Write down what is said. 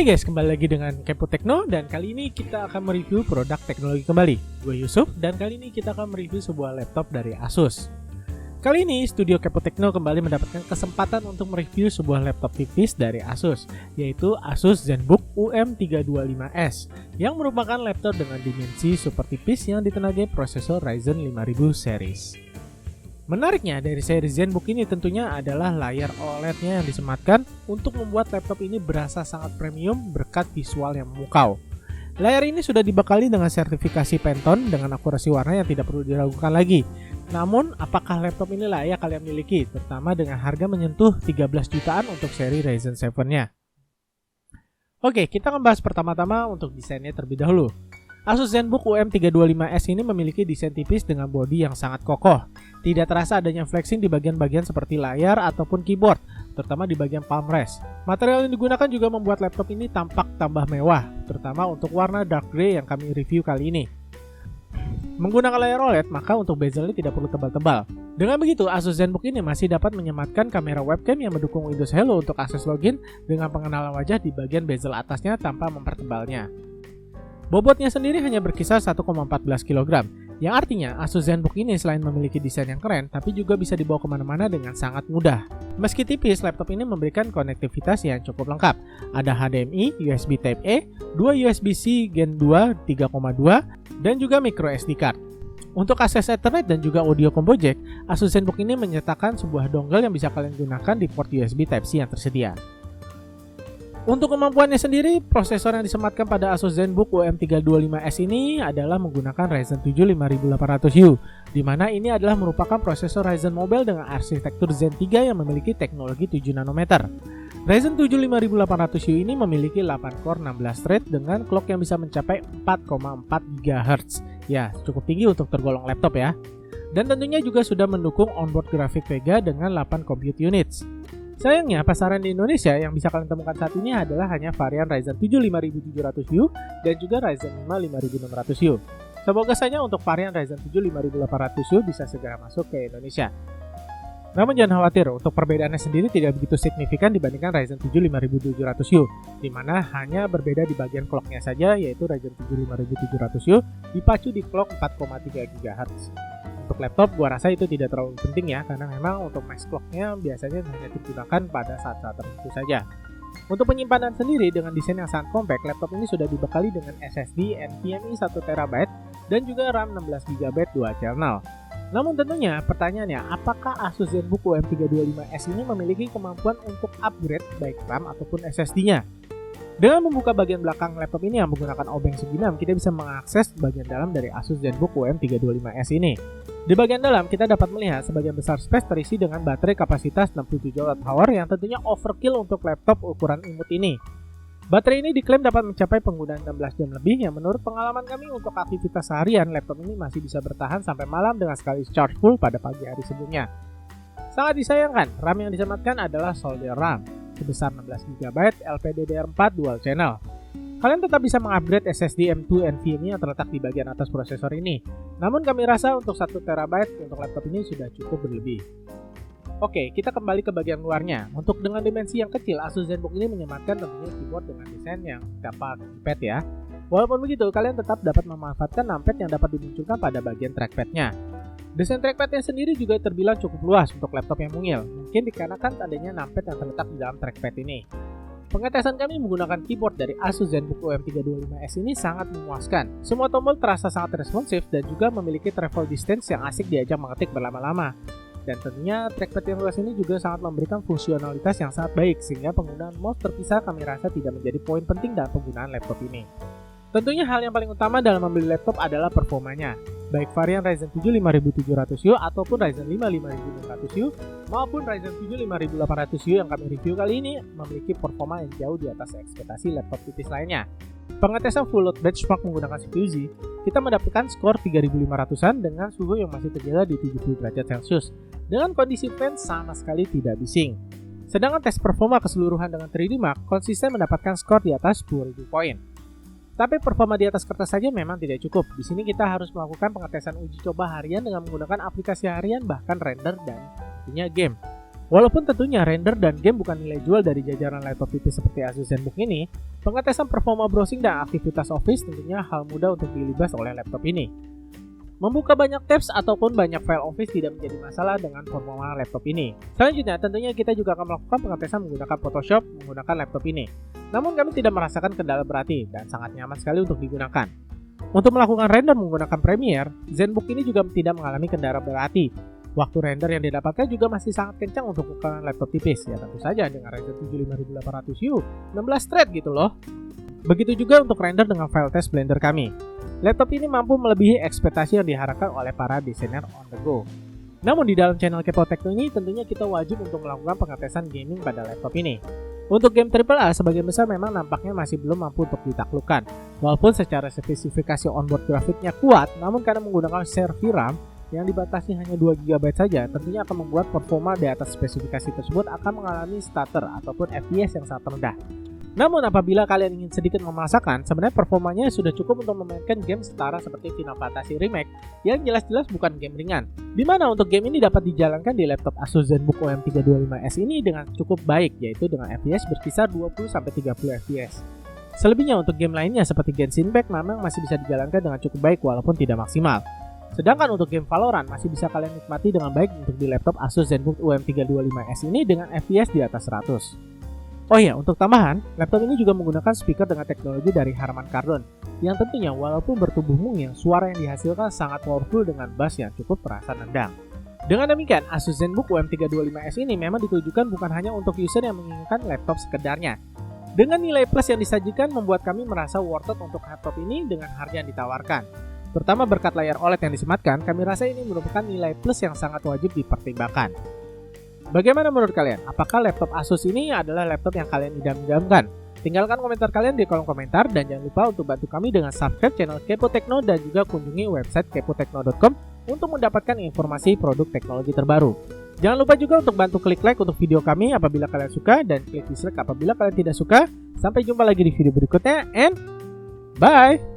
Hai guys, kembali lagi dengan Kepo Tekno dan kali ini kita akan mereview produk teknologi kembali. Gue Yusuf dan kali ini kita akan mereview sebuah laptop dari Asus. Kali ini studio Kepo Tekno kembali mendapatkan kesempatan untuk mereview sebuah laptop tipis dari Asus, yaitu Asus ZenBook UM325S yang merupakan laptop dengan dimensi super tipis yang ditenagai prosesor Ryzen 5000 series. Menariknya dari seri ZenBook ini tentunya adalah layar OLED-nya yang disematkan untuk membuat laptop ini berasa sangat premium berkat visual yang memukau. Layar ini sudah dibekali dengan sertifikasi Pantone dengan akurasi warna yang tidak perlu diragukan lagi. Namun, apakah laptop ini layak kalian miliki, terutama dengan harga menyentuh 13 jutaan untuk seri Ryzen 7-nya? Oke, kita akan bahas pertama-tama untuk desainnya terlebih dahulu. Asus ZenBook UM325S ini memiliki desain tipis dengan bodi yang sangat kokoh. Tidak terasa adanya flexing di bagian-bagian seperti layar ataupun keyboard, terutama di bagian palm rest. Material yang digunakan juga membuat laptop ini tampak tambah mewah, terutama untuk warna dark grey yang kami review kali ini. Menggunakan layar OLED, maka untuk bezelnya tidak perlu tebal-tebal. Dengan begitu, Asus ZenBook ini masih dapat menyematkan kamera webcam yang mendukung Windows Hello untuk akses login dengan pengenalan wajah di bagian bezel atasnya tanpa mempertebalnya. Bobotnya sendiri hanya berkisar 1,14 kg, yang artinya Asus ZenBook ini selain memiliki desain yang keren, tapi juga bisa dibawa kemana-mana dengan sangat mudah. Meski tipis, laptop ini memberikan konektivitas yang cukup lengkap. Ada HDMI, USB Type-A, 2 USB-C Gen 2 3,2, dan juga micro SD card. Untuk akses Ethernet dan juga audio combo jack, Asus ZenBook ini menyertakan sebuah dongle yang bisa kalian gunakan di port USB Type-C yang tersedia. Untuk kemampuannya sendiri, prosesor yang disematkan pada Asus ZenBook UM325S ini adalah menggunakan Ryzen 7 5800U, di mana ini adalah merupakan prosesor Ryzen Mobile dengan arsitektur Zen 3 yang memiliki teknologi 7 nanometer. Ryzen 7 5800U ini memiliki 8 core 16 thread dengan clock yang bisa mencapai 4,4 GHz. Ya, cukup tinggi untuk tergolong laptop ya. Dan tentunya juga sudah mendukung onboard grafik Vega dengan 8 compute units. Sayangnya, pasaran di Indonesia yang bisa kalian temukan saat ini adalah hanya varian Ryzen 7 5700U dan juga Ryzen 5 5600U. Semoga saja untuk varian Ryzen 7 5800U bisa segera masuk ke Indonesia. Namun jangan khawatir, untuk perbedaannya sendiri tidak begitu signifikan dibandingkan Ryzen 7 5700U, di mana hanya berbeda di bagian clocknya saja, yaitu Ryzen 7 5700U dipacu di clock 4,3 GHz. Untuk laptop, gua rasa itu tidak terlalu penting ya, karena memang untuk max clocknya biasanya hanya digunakan pada saat-saat tertentu saja. Untuk penyimpanan sendiri dengan desain yang sangat compact, laptop ini sudah dibekali dengan SSD NVMe 1TB dan juga RAM 16GB dual channel. Namun tentunya pertanyaannya, apakah Asus ZenBook UM325S ini memiliki kemampuan untuk upgrade baik RAM ataupun SSD-nya? Dengan membuka bagian belakang laptop ini yang menggunakan obeng segi 6, kita bisa mengakses bagian dalam dari Asus ZenBook UM325S ini. Di bagian dalam, kita dapat melihat sebagian besar space terisi dengan baterai kapasitas 67 Wh yang tentunya overkill untuk laptop ukuran imut ini. Baterai ini diklaim dapat mencapai penggunaan 16 jam lebih, yang menurut pengalaman kami untuk aktivitas seharian, laptop ini masih bisa bertahan sampai malam dengan sekali charge full pada pagi hari sebelumnya. Sangat disayangkan, RAM yang disematkan adalah solder RAM sebesar 16GB LPDDR4 dual channel. Kalian tetap bisa mengupgrade SSD M2 NVMe yang terletak di bagian atas prosesor ini. Namun kami rasa untuk 1TB untuk laptop ini sudah cukup berlebih. Oke, kita kembali ke bagian luarnya. Untuk dengan dimensi yang kecil, Asus ZenBook ini menyematkan tentunya keyboard dengan desain yang tampak numpad ya. Walaupun begitu, kalian tetap dapat memanfaatkan numpad yang dapat dimunculkan pada bagian trackpad-nya. Desain trackpadnya sendiri juga terbilang cukup luas untuk laptop yang mungil, mungkin dikarenakan adanya numpad yang terletak di dalam trackpad ini. Pengetesan kami menggunakan keyboard dari Asus ZenBook UM325S ini sangat memuaskan. Semua tombol terasa sangat responsif dan juga memiliki travel distance yang asik diajak mengetik berlama-lama. Dan tentunya trackpad yang luas ini juga sangat memberikan fungsionalitas yang sangat baik, sehingga penggunaan mouse terpisah kami rasa tidak menjadi poin penting dalam penggunaan laptop ini. Tentunya hal yang paling utama dalam membeli laptop adalah performanya. Baik varian Ryzen 7 5700U ataupun Ryzen 5 5600U maupun Ryzen 7 5800U yang kami review kali ini memiliki performa yang jauh di atas ekspektasi laptop tipis lainnya. Pengetesan full load benchmark menggunakan CPU Z, kita mendapatkan skor 3500-an dengan suhu yang masih terjaga di 70 derajat Celcius dengan kondisi fan sama sekali tidak bising. Sedangkan tes performa keseluruhan dengan 3D Mark konsisten mendapatkan skor di atas 10.000 poin. Tapi performa di atas kertas saja memang tidak cukup. Di sini kita harus melakukan pengetesan uji coba harian dengan menggunakan aplikasi harian bahkan render dan tentunya game. Walaupun tentunya render dan game bukan nilai jual dari jajaran laptop tipis seperti Asus ZenBook ini, pengetesan performa browsing dan aktivitas Office tentunya hal mudah untuk dilibas oleh laptop ini. Membuka banyak tabs ataupun banyak file Office tidak menjadi masalah dengan performa laptop ini. Selanjutnya, tentunya kita juga akan melakukan pengetesan menggunakan Photoshop menggunakan laptop ini. Namun kami tidak merasakan kendala berarti dan sangat nyaman sekali untuk digunakan. Untuk melakukan render menggunakan Premiere, ZenBook ini juga tidak mengalami kendala berarti. Waktu render yang didapatkan juga masih sangat kencang untuk ukuran laptop tipis, ya tentu saja dengan Ryzen 7 5800U 16 thread gitu loh. Begitu juga untuk render dengan file test Blender kami. Laptop ini mampu melebihi ekspektasi yang diharapkan oleh para desainer on the go. Namun di dalam channel Kepo Tekno ini tentunya kita wajib untuk melakukan pengetesan gaming pada laptop ini. Untuk game AAA sebagian besar memang nampaknya masih belum mampu untuk ditaklukkan. Walaupun secara spesifikasi onboard grafiknya kuat, namun karena menggunakan share VRAM yang dibatasi hanya 2 GB saja, tentunya akan membuat performa di atas spesifikasi tersebut akan mengalami stutter ataupun FPS yang sangat rendah. Namun apabila kalian ingin sedikit memaksakan, sebenarnya performanya sudah cukup untuk memainkan game setara seperti Final Fantasy Remake yang jelas-jelas bukan game ringan. Dimana untuk game ini dapat dijalankan di laptop Asus ZenBook OM325S ini dengan cukup baik, yaitu dengan FPS berkisar 20-30 FPS. Selebihnya untuk game lainnya seperti Genshin Impact memang masih bisa dijalankan dengan cukup baik walaupun tidak maksimal. Sedangkan untuk game Valorant masih bisa kalian nikmati dengan baik untuk di laptop Asus ZenBook UM325S ini dengan FPS di atas 100. Oh iya, untuk tambahan, laptop ini juga menggunakan speaker dengan teknologi dari Harman Kardon yang tentunya walaupun bertubuh mungil, suara yang dihasilkan sangat powerful dengan bass yang cukup terasa nendang. Dengan demikian, Asus ZenBook UM325S ini memang ditujukan bukan hanya untuk user yang menginginkan laptop sekedarnya. Dengan nilai plus yang disajikan membuat kami merasa worth it untuk laptop ini dengan harga yang ditawarkan. Terutama berkat layar OLED yang disematkan, kami rasa ini merupakan nilai plus yang sangat wajib dipertimbangkan. Bagaimana menurut kalian? Apakah laptop Asus ini adalah laptop yang kalian idam-idamkan? Tinggalkan komentar kalian di kolom komentar dan jangan lupa untuk bantu kami dengan subscribe channel Kepo Tekno dan juga kunjungi website kepotekno.com untuk mendapatkan informasi produk teknologi terbaru. Jangan lupa juga untuk bantu klik like untuk video kami apabila kalian suka dan klik dislike apabila kalian tidak suka. Sampai jumpa lagi di video berikutnya and bye!